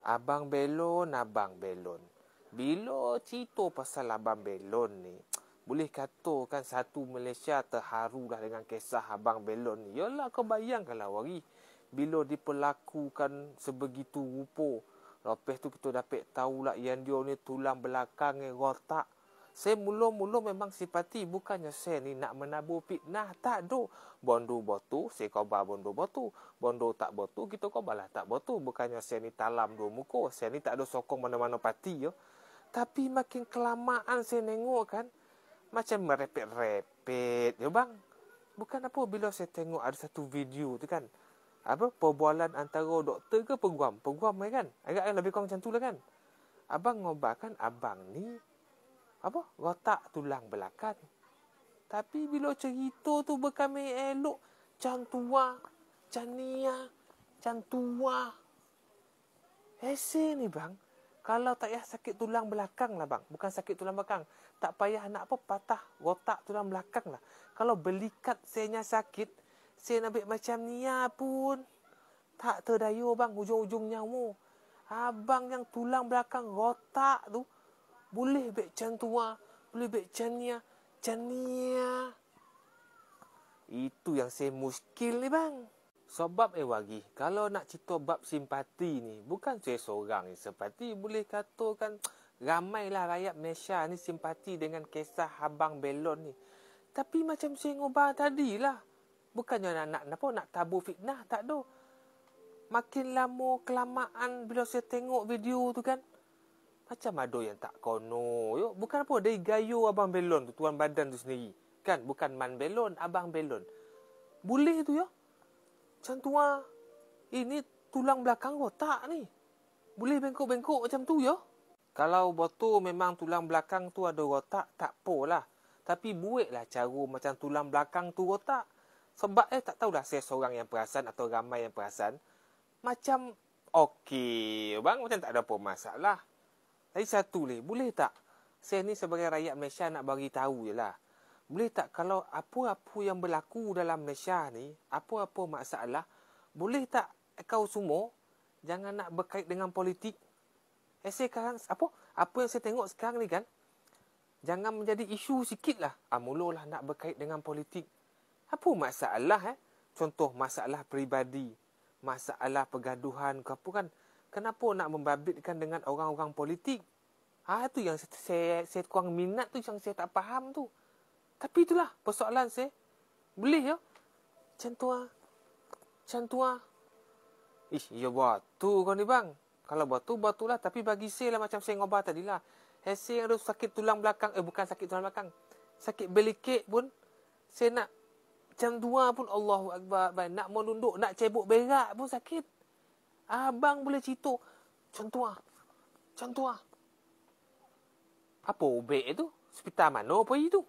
Abang Belon. Bila cerita pasal Abang Belon ni, boleh katakan satu Malaysia terharu dah dengan kisah Abang Belon ni. Yalah, kau bayangkanlah wari, bila diperlakukan sebegitu rupa. Lepas tu kita dapat tahulah yang dia ni tulang belakang yang rotak. Saya mula-mula memang simpati, bukannya saya ni nak menabur fitnah, tak do. Bondo botu, saya khabar bondo botu. Bondo tak botu, kita khabarlah tak botu. Bukannya saya ni talam dua muka, saya ni tak ada sokong mana-mana parti ya. Tapi makin kelamaan saya tengok kan, macam merepet-repet ya bang. Bukan apa, bila saya tengok ada satu video tu kan, apa, perbualan antara doktor ke peguam kan, agak lebih kurang macam tu lah kan. Abang ngobarkan abang ni apa, rotak tulang belakang. Tapi bila cerita tu berkami elok, can tua, can nia, can tua. Ni bang, kalau tak payah sakit tulang belakang lah bang, bukan sakit tulang belakang, tak payah nak apa, patah rotak tulang belakang lah. Kalau belikat saya sakit, saya nak ambil macam nia pun tak terdaya bang, ujung-ujung nyawa. Abang yang tulang belakang rotak tu, boleh bek can tua, boleh bek can nia. Itu yang saya muskil ni bang. Sebab wagi, kalau nak cerita bab simpati ni, bukan saya seorang yang simpati. Boleh katakan ramailah rakyat Malaysia ni simpati dengan kisah Abang Belon ni. Tapi macam saya ngobar tadi lah, bukannya nak tabur fitnah, tak ada. Makin lama kelamaan bila saya tengok video tu kan, macam ada yang tak kono. Yo, bukan apa, dari gaya Abang Belon tu, tuan badan tu sendiri. Kan, bukan Man Belon, Abang Belon. Boleh tu ya. Macam tua, ini tulang belakang rotak ni. Boleh bengkok-bengkok macam tu ya. Kalau betul memang tulang belakang tu ada rotak, tak apalah. Tapi buatlah cara macam tulang belakang tu rotak. Sebab tak tahulah saya seorang yang perasan atau ramai yang perasan. Macam okey bang, macam tak ada apa masalah. Tapi satu ni, boleh tak saya ni sebagai rakyat Malaysia nak bagi tahu je lah. Boleh tak kalau apa-apa yang berlaku dalam Malaysia ni, apa-apa masalah, boleh tak kau semua jangan nak berkait dengan politik? Sekarang apa yang saya tengok sekarang ni kan, jangan menjadi isu sikit lah. Mulalah nak berkait dengan politik. Apa masalah Contoh masalah peribadi, masalah pergaduhan ke apa kan. Kenapa nak membabitkan dengan orang-orang politik? Tu yang saya kurang minat tu, yang saya tak faham tu. Tapi itulah persoalan saya. Boleh ya? Macam tu lah. Ya batu kau ni bang. Kalau batu lah. Tapi bagi saya lah, macam saya ngobar tadi lah. Saya yang ada sakit tulang belakang. Bukan sakit tulang belakang. Sakit belikik pun. Saya nak macam dua pun, Allahu Akbar. Nak menunduk, nak cebok berak pun sakit. Abang boleh cerita macam tu lah. Apa ubek tu? Hospital mana apa itu?